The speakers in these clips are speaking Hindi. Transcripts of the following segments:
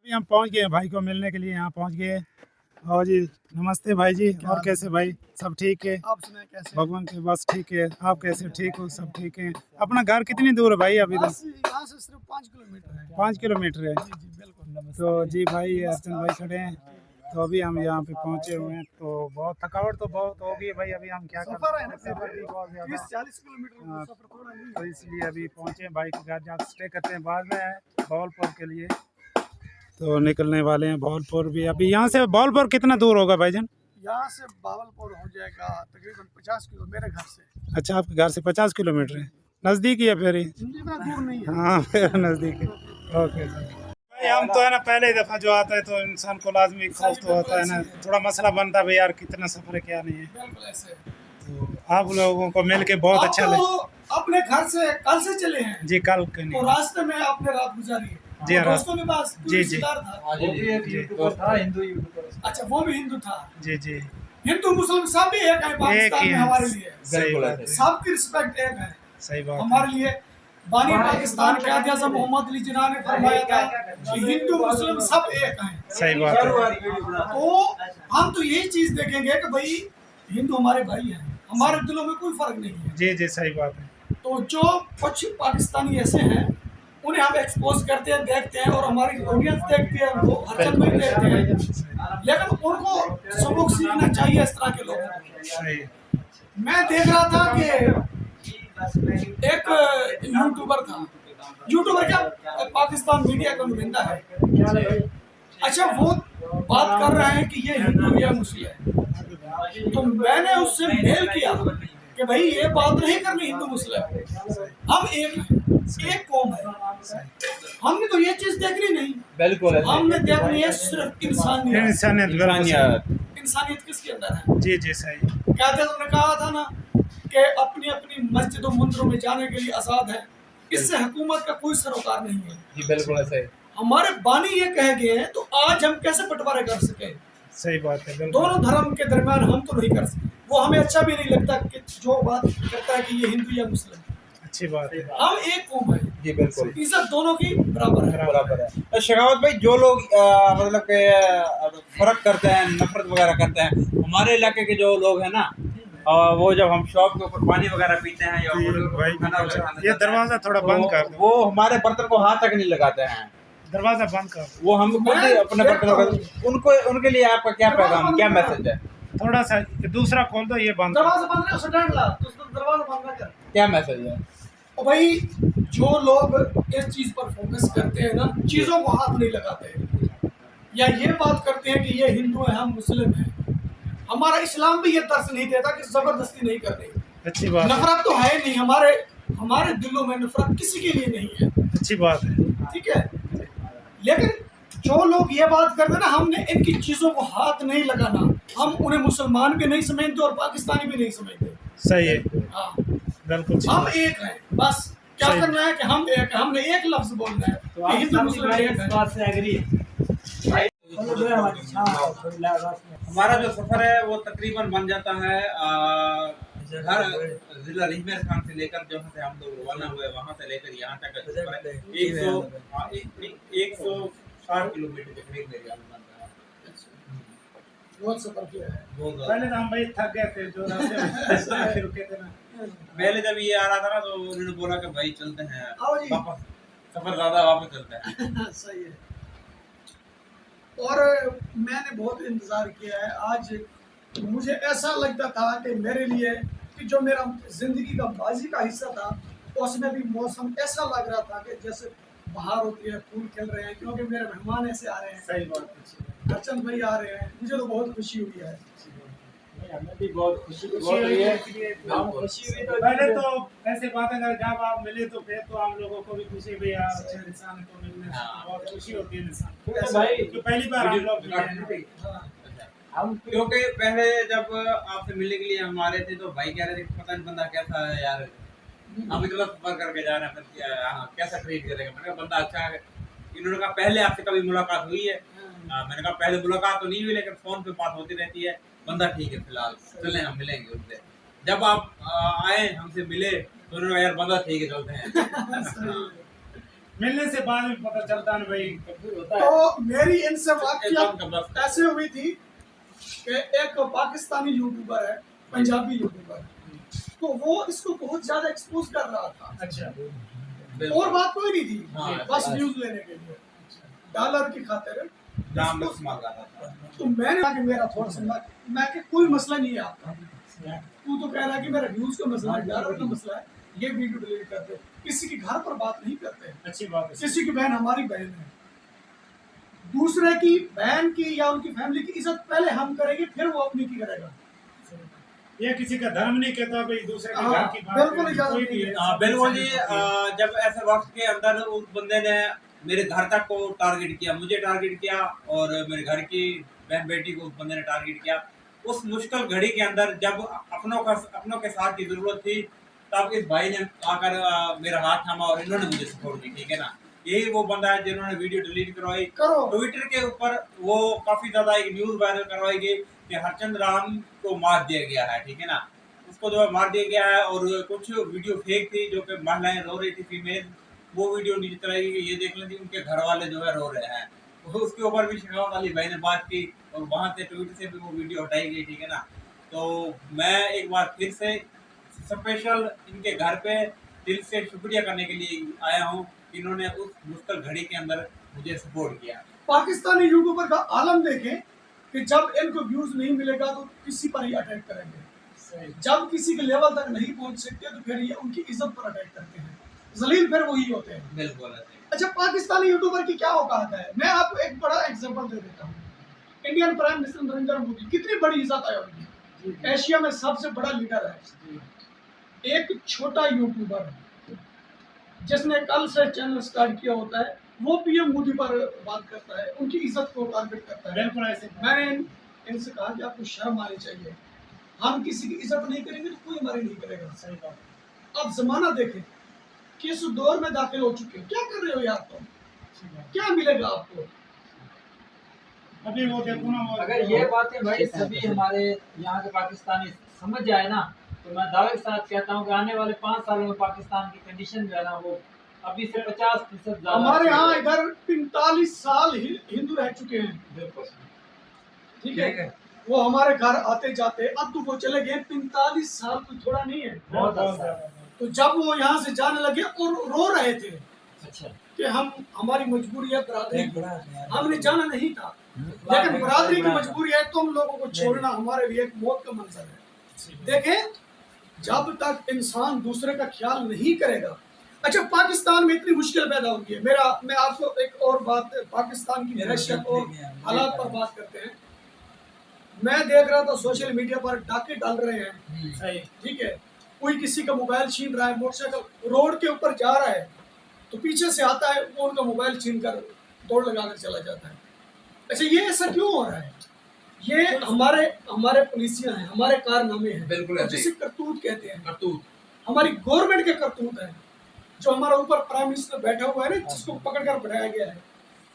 अभी हम पहुंच गए भाई को मिलने के लिए, यहाँ पहुंच गए। और जी नमस्ते भाई जी, और कैसे भाई? सब ठीक है? आप सुनाए कैसे? भगवान के बस ठीक है। आप कैसे? ठीक हो? सब ठीक है। अपना घर कितनी दूर है भाई? अभी तो यहाँ से सिर्फ 5 किलोमीटर है। 5 किलोमीटर है। जी बिल्कुल। तो जी भाई अर्चन भाई खड़े हैं, तो अभी हम यहाँ पे पहुँचे हुए हैं। तो बहुत थकावट तो बहुत होगी भाई। अभी हम क्या कर सफर है ना, सफर भी बहुत ज़्यादा, 30-40 किलोमीटर हाँ, का सफर थोड़ा नहीं तो इसलिए अभी पहुँचे भाई के घर, जहाँ स्टे करते हैं बाद में है भावलपुर के लिए। तो निकलने वाले हैं भावलपुर भी। अभी यहाँ से भावलपुर कितना दूर होगा भाईजान? यहाँ से भावलपुर हो जाएगा तकरीबन 50 किलो मेरे घर से। अच्छा, आपके घर से 50 किलोमीटर है। नज़दीक ही है फिर ही? इतना दूर नहीं है। हाँ फिर नज़दीक है। Okay sir. भाई हम तो है ना पहले दफ़ा जो आता है तो इंसान को लाजमी खौफ तो होता है ना, थोड़ा मसला बनता है भाई यार कितना सफ़र है क्या नहीं है। बिल्कुल ऐसे। तो आप लोगों को मिल के बहुत अच्छा लगा। अपने घर से कल से चले हैं जी कल के तो नहीं। रास्ते में आपने रात गुजारी है? जी हाँ, दोस्तों के पास जी, जी। रिश्तेदार था? अच्छा, वो भी हिंदू था। जी जी, हिंदू मुस्लिम सब भी एक है पाकिस्तान में हमारे लिए। सही बात है, सबकी रिस्पेक्ट एक है सही बात है। हमारे लिए। बानी पाकिस्तान के आज़म मोहम्मद अली जिन्ना ने फरमाया था कि हिंदू मुस्लिम सब एक हैं। सही बात है। तो हम तो यही चीज देखेंगे कि भाई हिंदू हमारे भाई हैं, हमारे दिलों में कोई फर्क नहीं है। जी जी, सही बात है। तो जो कुछ पाकिस्तानी ऐसे हैं उन्हें हम एक्सपोज करते हैं, देखते हैं, और हमारी ऑडियंस देखती है, उनको हरचंद भाई देखते हैं, लेकिन उनको सबक सीखना चाहिए इस तरह के लोगों को। सही। मैं देख रहा था कि एक यूट्यूबर था, यूट्यूबर क्या पाकिस्तान मीडिया का नुमाइंदा है। अच्छा, वो बात कर रहे हैं कि ये हिंदू या मुस्लिम है, तो मैंने उससे मेल किया कि भाई ये बात नहीं करनी हिंदू मुस्लिम, हम एक हैं, एक कौम है। हमने तो ये चीज देखनी नहीं, बिल्कुल हमने देखनी है सिर्फ इंसानियत। इंसानियत किसके अंदर है? जी जी, सही। कहते तुमने कहा था ना कि अपनी अपनी मस्जिदों मंदिरों में जाने के लिए आजाद है, इससे हुकूमत का कोई सरोकार नहीं है। जी बिल्कुल ऐसे हमारे बानी ये कह गए हैं, तो आज हम कैसे बंटवारे कर सके? सही बात है। दोनों धर्म के दरमियान हम तो नहीं कर सकते। वो हमें अच्छा भी नहीं लगता कि जो बात करता है कि ये हिंदू या मुस्लिम, अच्छी बात है। हम एक कौम है। जी बिल्कुल, इज्जत दोनों की बराबर है। शेखावत भाई, जो लोग मतलब के फर्क करते हैं, नफरत वगैरह करते हैं, हमारे इलाके के जो लोग हैं ना, वो जब हम शॉप के ऊपर पानी वगैरह पीते हैं या ये दरवाजा थोड़ा बंद कर दो। वो हमारे बर्तन को हाथ तक नहीं लगाते हैं। दरवाजा बंद कर दो। वो हम खुद ही अपने बर्तन उनको, उनके लिए आपका क्या पैगाम, क्या मैसेज है? थोड़ा सा दूसरा खोल दो, ये बंद। दरवाजा बंद कर, दरवाजा बंद कर। क्या मैसेज है? और भाई जो लोग इस चीज पर फोकस करते हैं ना, चीजों को हाथ नहीं लगाते या ये बात करते हैं कि ये हिंदू है हम मुस्लिम हैं, हमारा इस्लाम भी ये दर्श नहीं देता कि जबरदस्ती नहीं करनी। अच्छी बात। नफरत तो है नहीं, हमारे दिलों में नफरत किसी के लिए नहीं है। अच्छी बात है, ठीक है, लेकिन जो लोग ये बात करते हैं ना, हमने इनकी चीजों को हाथ नहीं लगाना, हम उन्हें मुसलमान भी नहीं समझते और पाकिस्तानी भी नहीं समझते। सही है। हाँ बिल्कुल, हम एक हैं, बस क्या करना है कि हम एक, हमने एक लफ्ज बोलना है कि हिंदू मुस्लिम एक है। बात से एग्री है। हमारा जो सफर है वो तकरीबन बन जाता है हर जिला रिजमेर खान से लेकर जहाँ से हम लोग रवाना हुए वहाँ से लेकर यहाँ तक 160 किलोमीटर के करीब मेरे बनता है। बहुत सफर किया है। पहले तो हम भाई थक गए थे जो रास्ते में रुके थे ना। पहले जब ये आ रहा था ना तो उन्होंने बोला कि भाई चलते हैं वापस, सफर ज्यादा वापस चलते हैं। सही है। और मैंने बहुत इंतजार किया है। आज मुझे ऐसा लगता था कि मेरे लिए कि जो मेरा जिंदगी का माजी का हिस्सा था, उसमें भी मौसम ऐसा लग रहा था कि जैसे बाहर होती है, फूल खिल रहे हैं, क्योंकि मेरे मेहमान ऐसे आ रहे हैं। सही बात है। अर्चन भाई आ रहे हैं, मुझे तो बहुत खुशी हुई है। हमें भी बहुत खुशी हुई है। पहले तो ऐसे बातें कर, जब आप मिले तो फिर तो हम लोगों को भी खुशी भी यार अच्छे इंसान को मिलने से बहुत खुशी होती है इंसान को। भाई तो पहली बार हम लोग मिले हैं। हम क्योंकि पहले जब आपसे मिलने के लिए हम आ रहे थे तो भाई कह रहे थे पता नहीं बंदा कैसा है यार, हम इतना सफर करके जा रहे हैं, कैसा ट्रीट करेगा। मैंने कहा बंदा अच्छा है। इन्होंने कहा पहले आपसे कभी मुलाकात हुई है? मैंने कहा पहले मुलाकात तो नहीं हुई, लेकिन फोन पे बात होती रहती है। बंदा ठीक है, फिलहाल चलें हम मिलेंगे उनसे। जब आप आए हमसे मिले तो उन्होंने कहा यार बंदा ठीक है, चलते हैं। मिलने से बाद में पता चलता ना भाई। तो मेरी इनसे वाकई ऐसे हुई थी कि एक पाकिस्तानी यूट्यूबर है, पंजाबी यूट्यूबर, तो वो इसको बहुत ज्यादा एक्सपोज कर रहा था। अच्छा, और बात कोई नहीं थी, हाँ, बस व्यूज लेने के लिए, डॉलर की खातिर नाम में इस्तेमाल कर रहा था। तो मैंने कहा कि मेरा थोड़ा सा, मैं कि कोई मसला नहीं है आपका, तू तो कह रहा है कि मेरा व्यूज का मसला है, डॉलर का मसला है, ये वीडियो डिलीट कर दे। किसी के घर पर बात नहीं करते, अच्छी बात है। किसी की बहन हमारी बहन है, दूसरे की बहन की या उनकी फैमिली की इज्जत पहले हम करेंगे, फिर वो अपनी की करेगा। ये किसी का धर्म नहीं कहता भाई, दूसरे के हाँ, घर की बात बिल्कुल है, इजाजत कोई नहीं भी है। है। बिल्कुल जी। जब ऐसे वक्त के अंदर उस बंदे ने मेरे घर तक को टारगेट किया, मुझे टारगेट किया और मेरे घर की बहन बेटी को उस बंदे ने टारगेट किया। उस मुश्किल घड़ी के अंदर जब अपनों के साथ की जरूरत थी, तब इस भाई ने आकर मेरा हाथ थामा और इन्होंने मुझे सपोर्ट की, ठीक है ना। यही वो बंदा है जिन्होंने वीडियो डिलीट करवाई। ट्विटर के ऊपर वो काफी ज्यादा एक न्यूज वायरल करवाई गई कि हरचंद राम को मार दिया गया है, ठीक है ना। उसको जो है मार दिया गया है और कुछ वीडियो फेक थी जो कि महिलाएं रो रही थी, फीमेल, वो वीडियो नीचे चलाई गई। ये देख लें उनके घर वाले जो है रो रहे हैं, तो उसके ऊपर भी शेखावत अली भाई ने बात की और वहां से ट्विटर से भी वो वीडियो हटाई गई, ठीक है ना। तो मैं एक बार फिर से स्पेशल इनके घर पे दिल से शुक्रिया करने के लिए आया हूँ, इन्होंने उस मुश्किल घड़ी के अंदर मुझे सपोर्ट किया। पाकिस्तानी यूट्यूबर का आलम देखें कि जब इनको व्यूज नहीं मिलेगा तो किसी पर ही अटैक करेंगे, जब किसी के लेवल तक नहीं पहुंच सकते तो फिर ये उनकी इज्जत पर अटैक करते हैं, जलील फिर वही होते हैं। बिल्कुल। अच्छा, पाकिस्तानी यूट्यूबर की क्या औकात है, मैं आपको एक बड़ा एग्जांपल दे देता हूँ। Indian prime minister Narendra Modi, कितनी बड़ी इज्जत है उनकी, एशिया में सबसे बड़ा लीडर है। एक छोटा यूट्यूबर जिसने कल से चैनल स्टार्ट किया होता है, वो पीएम मोदी पर बात करता है, उनकी इज्जत को टारगेट करता है। बिल्कुल ऐसे। मैंने इनसे कहा कि आपको शर्म आनी चाहिए, हम किसी की इज्जत नहीं करेंगे तो कोई हमारी नहीं करेगा। सही बात। अब जमाना देखें किस दौर में दाखिल हो चुके हैं, क्या कर रहे हो यार तुम, क्या मिलेगा आपको। अभी वो देखो ना, वो अगर ये बातें भाई सभी हमारे यहाँ के पाकिस्तानी समझ जाए ना, तो मैं दावे के साथ कहता हूँ कि आने वाले 5 सालों में पाकिस्तान की कंडीशन जो है ना, वो अभी से 50% ज्यादा। हमारे यहाँ इधर 45 साल हिंदू रह चुके हैं, बिल्कुल ठीक है, वो हमारे घर आते जाते, अब तो वो चले गए। 45 साल तो थोड़ा नहीं है, बहुत बहुत अच्छा। तो जब वो यहाँ से जाने लगे और रो रहे थे अच्छा कि हमारी मजबूरी है, बरादरी हमने जाना नहीं था, लेकिन बरादरी की मजबूरी है, तुम लोगों को छोड़ना हमारे लिए एक मौत का मंजर है। देखें, जब तक इंसान दूसरे का ख्याल नहीं करेगा। अच्छा, पाकिस्तान में इतनी मुश्किल पैदा होगी है, मैं आपको एक और बात, पाकिस्तान की दहशत और हालात पर बात करते हैं। मैं देख रहा था सोशल मीडिया पर डाके डाल रहे हैं, सही, ठीक है, कोई किसी का मोबाइल छीन रहा है, मोटरसाइकिल रोड के ऊपर जा रहा है तो पीछे से आता है, वो उनका मोबाइल छीन कर दौड़ लगाकर चला जाता है। अच्छा, ये ऐसा क्यों हो रहा है? ये हमारे पुलिसियां हैं, हमारे कारनामे हैं, बिल्कुल ऐसे ही। जिसे करतूत कहते हैं, करतूत हमारी गवर्नमेंट के करतूत है। जो हमारा ऊपर प्राइम मिनिस्टर बैठा हुआ है ना, जिसको पकड़ कर बैठाया गया है,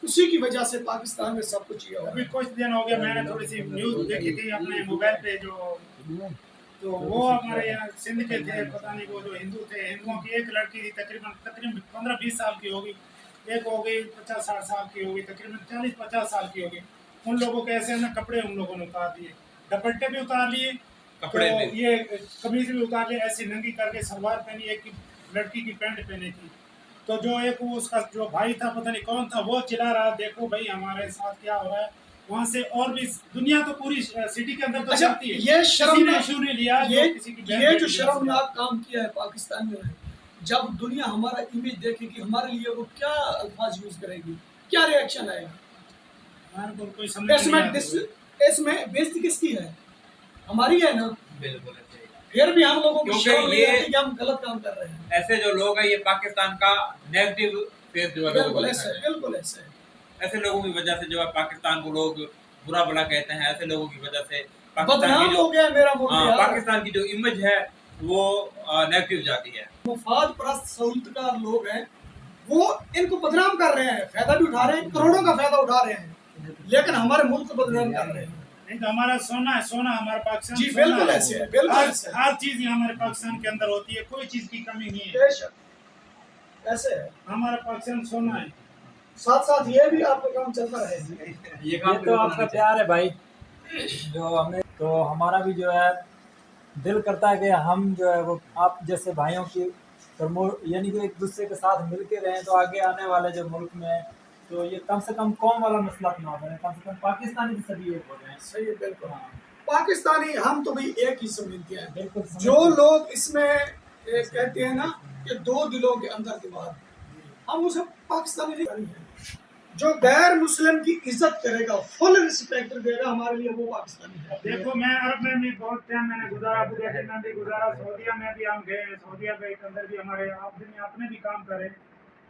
उसी की वजह से पाकिस्तान में सब कुछ ये हो रहा अभी है। कुछ दिन हो गया, मैंने थोड़ी सी न्यूज देखी थी अपने मोबाइल पे, जो तो वो हमारे यहाँ सिंध के थे, पता नहीं वो जो हिंदू थे, हिंदुओं की एक लड़की थी, तकरीबन 15-20 साल की होगी, एक हो गई 50-60 साल की होगी, तकरीबन 40-50 साल की होगी। उन लोगों के ऐसे ना कपड़े उन लोगों ने उतार दिए, दुपट्टे भी उतार लिए, कपड़े तो भी। ये कमीज भी उतार लिए, ऐसी नंगी करके सलवार पहनी, एक लड़की की पैंट पहनी थी। तो जो एक वो उसका जो भाई था, पता नहीं कौन था, वो चिल्ला रहा, देखो भाई हमारे साथ क्या हो रहा है। वहाँ से और भी दुनिया तो पूरी सिटी के अंदर तो अच्छा, चलती है, ये किसी ने इशू नहीं लिया, ये जो किसी की बहन ये बेटी जो के शर्मनाक काम किया है पाकिस्तानियों ने, जब दुनिया हमारा इमेज देखेगी हमारे लिए, वो क्या अल्फाज यूज करेगी, क्या रिएक्शन आएगा? हमारे को कोई समझ नहीं आता। इसमें बेइज्जती किसकी है? हमारी है ना। बिल्कुल ऐसे ही। फिर भी हम लोगों को क्योंकि शर्म नहीं ये- आती कि हम गलत काम कर रहे हैं। ऐसे जो लोग हैं, ये पाकिस्तान का नेगेटिव फेस जो है वो बिल्कुल दिखाते ऐसे, हैं। बिल्कुल ऐसे। ऐसे लोगों की वजह से जो है पाकिस्तान को लोग बुरा भला कहते हैं। ऐसे लोगों की वजह से पाकिस्तान बदनाम की हो जो गया मेरा मुल्क यार। पाकिस्तान की जो इमेज है वो नेगेटिव जाती है। मुफाद परस्त सहूलतकार लोग हैं, वो इनको बदनाम कर रहे हैं, फायदा भी उठा रहे हैं, करोड़ों का फायदा उठा रहे हैं, लेकिन हमारे मुल्क को बदनाम कर रहे हैं। नहीं तो हमारा सोना है, सोना हमारा पाकिस्तान जी सोना बिल्कुल है। ऐसे है, बिल्कुल ऐसे है। हर चीज यहाँ हमारे पाकिस्तान के अंदर होती है, कोई चीज की कमी नहीं है। बेशक। ऐसे है। हमारा पाकिस्तान सोना है। साथ साथ ये भी आपका काम चलता है। ये ये काम तो आपका प्यार है भाई, जो हमें तो हमारा भी जो है दिल करता है कि हम जो है वो आप जैसे भाइयों की प्रमोट यानी कि एक दूसरे के साथ मिलके रहें, तो आगे आने वाले जो मुल्क में है तो ये कम से कम कौम वाला मसला ना हो, कम से कम पाकिस्तानी भी सभी एक हो जाए। सही है, बिल्कुल। हाँ पाकिस्तानी हम तो भाई एक ही समझते हैं। बिल्कुल। जो लोग इसमें कहते हैं ना कि दो दिलों के अंदर की बात, हम उसे पाकिस्तानी नहीं है। जो गैर मुस्लिम की इज्जत करेगा, फुल रिस्पेक्ट देगा, हमारे लिए वो पाकिस्तानी है। देखो मैं अरब में भी बहुत टाइम मैंने गुजारा, अबू धाबी में भी गुजारा, सऊदीया में भी हम गए, सऊदीया के अंदर भी हमारे आपने भी काम करे,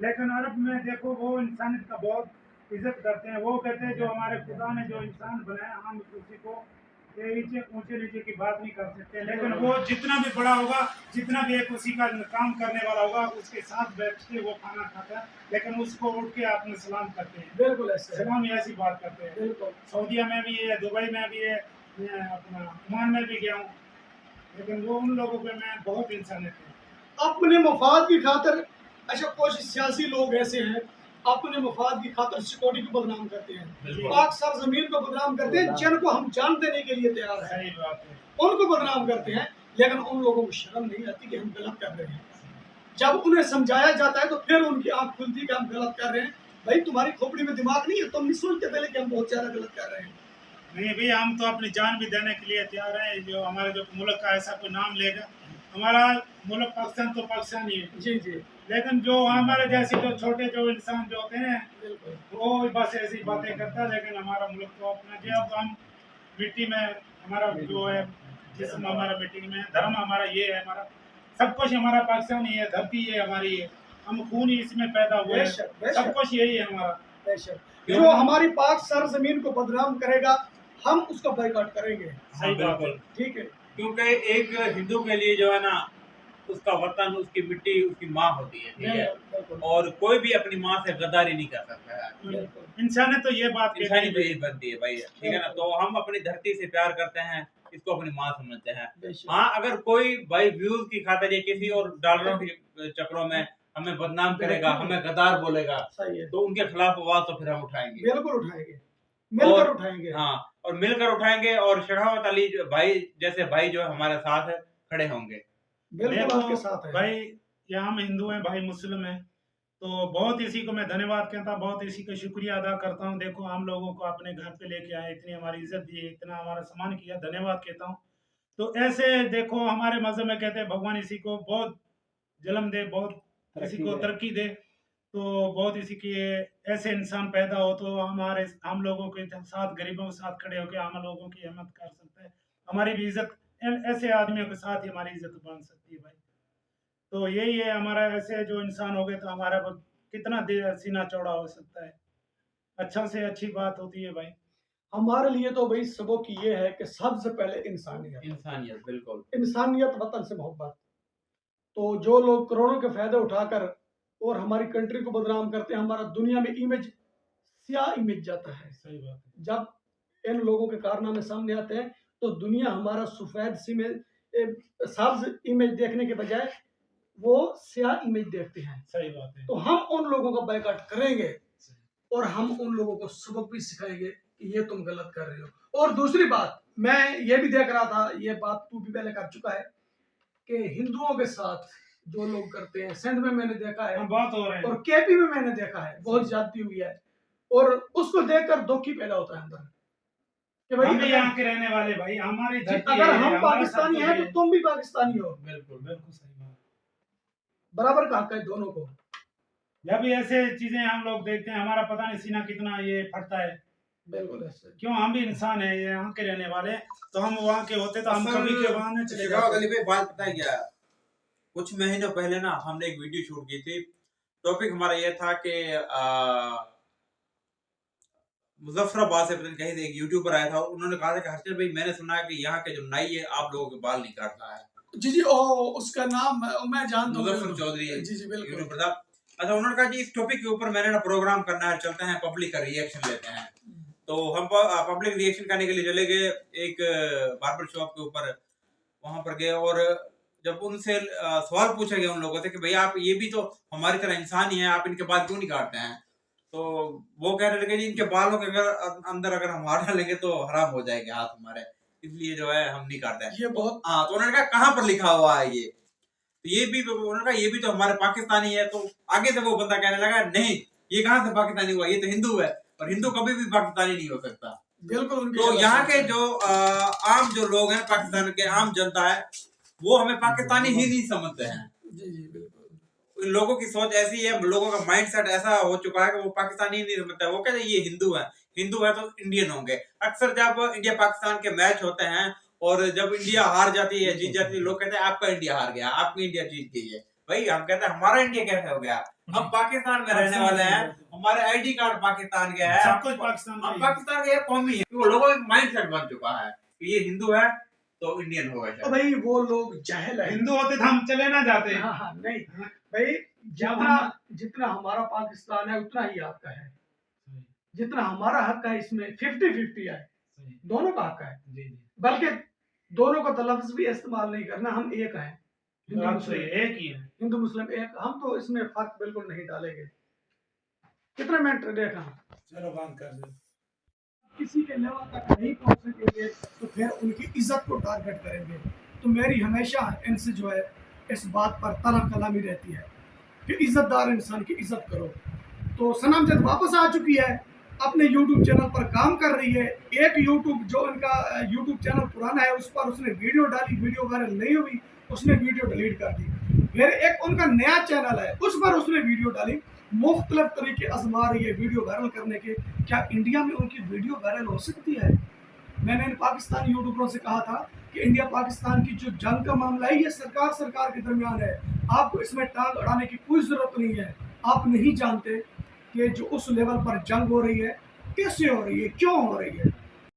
लेकिन अरब में देखो वो इंसानियत का बहुत इज्जत करते हैं। वो कहते हैं जो हमारे खुदा ने जो इंसान बनाया हम उसी को ऊंचे नीचे की बात नहीं कर सकते, लेकिन वो जितना भी बड़ा होगा, जितना भी एक उसी का काम करने वाला होगा, उसके साथ बैठ के वो खाना खाता है, लेकिन उसको उठ के आपने सलाम करते हैं। बिल्कुल ऐसे है। सलाम ऐसी बात करते हैं। बिल्कुल। सऊदीया में भी है, दुबई में भी है, मैं अपना ओमान में भी गया हूँ, लेकिन वो उन लोगों पे मैं बहुत इंसानियत है। अपने मफाद की खातिर, अच्छा कुछ सियासी लोग ऐसे हैं अपने मफाद की खातिर सिक्योरिटी को बदनाम करते हैं, पाक सरजमीन को बदनाम करते हैं, जिनको हम जान देने के लिए तैयार हैं, सही बात है। उनको बदनाम करते हैं, लेकिन उन लोगों को शर्म नहीं आती कि हम गलत कर रहे हैं। जब उन्हें समझाया जाता है तो फिर उनकी आंख खुलती कि हम गलत कर रहे हैं। भाई तुम्हारी खोपड़ी में दिमाग नहीं है, तुम नहीं सोचते पहले कि हम बहुत ज्यादा गलत कर रहे हैं। नहीं भैया, हम तो अपनी जान भी देने के लिए तैयार हैं। जो हमारे जो मुल्क का ऐसा कोई नाम लेगा, हमारा मुल्क पाकिस्तान तो पाकिस्तान ही है जी जी, लेकिन जो हमारे जैसे जो छोटे जो इंसान जो होते हैं बिल्कुल। वो बस ऐसी बातें करता है, लेकिन हमारा मुल्क तो अपना जो अब हम मिट्टी में हमारा जो है जिस्म हमारा मिट्टी में, धर्म हमारा ये है, हमारा सब कुछ हमारा पाकिस्तान ही है, धरती ये हमारी है, हम खून ही इसमें पैदा हुए हैं, बेशक, बेशक। सब कुछ यही है हमारा। बेशक। जो हमारी पाक सरजमीन को बदनाम करेगा हम उसका बाइकआउट करेंगे। सही बात है। ठीक है, क्योंकि एक हिंदू के लिए जो है ना, उसका वतन, उसकी मिट्टी, उसकी माँ होती है, ठीक है, बिल्कुल। और कोई भी अपनी माँ से गद्दारी नहीं कर सकता है। बिल्कुल। इंसान है तो ये बात कहते इंसानी हैं। तो यही बनती है भाई, ठीक है ना। तो हम अपनी धरती से प्यार करते हैं, इसको अपनी माँ समझते हैं। बेशक। हाँ, अगर कोई भाई व्यूज की खातिर या किसी और डॉलरों के चक्करों में हमें बदनाम करेगा, हमें गद्दार बोलेगा, सही है, तो उनके खिलाफ आवाज तो फिर हम उठाएंगे, बिल्कुल उठाएंगे, मिलकर और उठाएंगे। हाँ, और मिलकर उठाएंगे, और शरावत अली भाई जैसे भाई जो है हमारे साथ है, खड़े होंगे। बिल्कुल आपके साथ है भाई। यहाँ हम हिंदू हैं, भाई मुस्लिम हैं, तो बहुत इसी को मैं धन्यवाद कहता हूँ, बहुत इसी का शुक्रिया अदा करता हूँ। देखो हम लोगों को अपने घर पे लेके आए, इतनी हमारी इज्जत दी, इतना हमारा सम्मान किया, धन्यवाद कहता हूँ। तो ऐसे देखो हमारे मजहब में कहते हैं भगवान इसी को बहुत जन्म दे, बहुत इसी को तरक्की दे, तो बहुत इसी के ऐसे इंसान पैदा हो तो हमारे हम लोगों के साथ, गरीबों के साथ खड़े होकर हम लोगों की हिम्मत कर सकते हैं, हमारी भी इज्जत ऐसे आदमियों के साथ ही हमारी इज्जत बन सकती है भाई। तो यही है हमारा, ऐसे जो इंसान हो गए तो हमारा कितना सीना चौड़ा हो सकता है, अच्छा से अच्छी बात होती है भाई। हमारे लिए तो भाई सबक ये है कि सबसे पहले इंसानियत, इंसानियत, बिल्कुल इंसानियत, वतन से मोहब्बत। तो जो लोग करोड़ों के फायदे उठाकर और हमारी कंट्री को बदनाम करते हैं, हमारा दुनिया में इमेज स्याह इमेज जाता है। सही बात है। जब इन लोगों के कारनामे सामने आते हैं तो दुनिया हमारा सफेद सब्ज इमेज देखने के बजाय वो स्याह इमेज देखते हैं। सही बात है। तो हम उन लोगों का बाइकआउट करेंगे और हम उन लोगों को सबक भी सिखाएंगे कि ये तुम गलत कर रहे हो। और दूसरी बात, मैं ये भी देख रहा था, ये बात तू भी पहले कर चुका है, कि हिंदुओं के साथ जो लोग करते हैं, सिंध में मैंने देखा है, बात हो रहे हैं, और केपी में मैंने देखा है, बहुत ज्यादती हुई है, और उसको देखकर दुख ही पैदा होता है अंदर कि भाई हम यहाँ के रहने वाले भाई, हमारी धरती अगर है, हम हमारा पाकिस्तानी सब हैं कुछ तो तुम भी पाकिस्तानी हो। बिल्कुल बिल्कुल सही बात। बराबर का हक है दोनों को। जब भी ऐसे चीजें हम लोग देखते हैं, हमारा पता नहीं सीना कितना ये फटता है। बिल्कुल ऐसे, क्यों, हम भी इंसान है, यहाँ के रहने वाले, तो हम वहाँ के होते तो हम कभी के वहाँ न चले शरावत जाते। अली भाई, बात पता है क्या, कुछ महीनों पहले ना हमने एक वीडियो शूट की थी। टॉपिक हमारा ये था कि मुजफ्फराबाद से पता कहीं से एक यूट्यूबर आया था, उन्होंने कहा था कि हर्षद भाई मैंने सुना है कि यहाँ के जो नाई है आप लोगों के बाल नहीं काटता है। जी जी, ओ उसका नाम मैं जानता हूँ, मुजफ्फर चौधरी है, जी जी बिल्कुल। यूट्यूबर था। अच्छा, उन्होंने कहा जी इस टॉपिक के ऊपर मैंने ना प्रोग्राम करना है, चलते हैं पब्लिक का रिएक्शन लेते हैं। तो हम पब्लिक रिएक्शन करने के लिए चले गए एक बार्बर शॉप के ऊपर, वहां पर गए, और जब उनसे सवाल पूछा गया उन लोगों से कि भाई आप ये भी तो हमारी तरह इंसान ही है, आप इनके बाल क्यों नहीं काटते हैं? तो वो कहने लगे जी इनके बालों के अंदर अगर हम हाथ डालेंगे तो हराम हो जाएंगे हाथ हमारे, इसलिए जो है हम नहीं काटते हैं। ये बहुत हाँ, तो उन्होंने कहा कहाँ पर लिखा हुआ है ये? तो ये भी उन्होंने कहा ये भी तो हमारे पाकिस्तानी है। तो आगे से वो बंदा कहने लगा नहीं, ये कहाँ से पाकिस्तानी हुआ, ये तो हिंदू है, और हिंदू कभी भी पाकिस्तानी नहीं हो सकता। बिल्कुल। तो यहाँ के जो आम जो लोग हैं, पाकिस्तान के आम जनता है, वो हमें पाकिस्तानी ही नहीं समझते हैं। जी जी बिल्कुल। लोगों की सोच ऐसी है, लोगों का माइंडसेट ऐसा हो चुका है कि वो पाकिस्तानी ही नहीं समझता है। वो कहते हैं ये हिंदू है तो इंडियन होंगे। अक्सर जब इंडिया पाकिस्तान के मैच होते हैं और जब इंडिया हार जाती है, जीत जाती है, लोग कहते हैं आपका इंडिया हार गया, आपकी इंडिया जीत गई है। भाई हम कहते हैं हमारा इंडिया कैसे हो गया? हम पाकिस्तान में रहने वाले हैं, हमारे आईडी कार्ड पाकिस्तान के है, सब कुछ पाकिस्तान हम पाकिस्तान के कौमी है। वो लोगों का माइंडसेट बन चुका है कि ये हिंदू है तो इंडियन होगा। तो भाई वो लोग जाहिल है। हिंदू होते तो हम चले ना जाते। हाँ हाँ नहीं भाई, जितना हमारा पाकिस्तान है उतना ही आपका है। जितना हमारा हक है इसमें 50-50 है, दोनों का हक है। बल्कि दोनों का तलफ्ज़ भी इस्तेमाल नहीं करना, हम एक हैं, हिंदू मुस्लिम एक ही है, हिंदू मुस्लिम एक। हम तो इसमें फर्क बिल्कुल नहीं डालेंगे। कितने मिनट देखा, चलो बंद कर दो। किसी के लेवल तक नहीं पहुंच सकेंगे तो फिर उनकी इज्जत को टारगेट करेंगे। तो मेरी हमेशा इनसे जो है इस बात पर तलब कलामी रहती है कि इज्जतदार इंसान की इज्जत करो। तो सनम जद वापस आ चुकी है, अपने YouTube चैनल पर काम कर रही है। एक जो इनका YouTube चैनल पुराना है उस पर उसने वीडियो डाली, वीडियो वायरल नहीं हुई, उसने वीडियो डिलीट कर दी। फिर एक उनका नया चैनल है उस पर उसने वीडियो डाली, मुख्तलिफ तरीके आजमा रही है वीडियो वायरल करने के। क्या इंडिया में उनकी वीडियो वायरल हो सकती है? मैंने इन पाकिस्तानी यूट्यूबरों से कहा था कि इंडिया पाकिस्तान की जो जंग का मामला है ये सरकार के दरमियान है, आपको इसमें टांग अड़ाने की कोई ज़रूरत नहीं है। आप नहीं जानते कि जो उस लेवल पर जंग हो रही है कैसे हो रही है, क्यों हो रही है।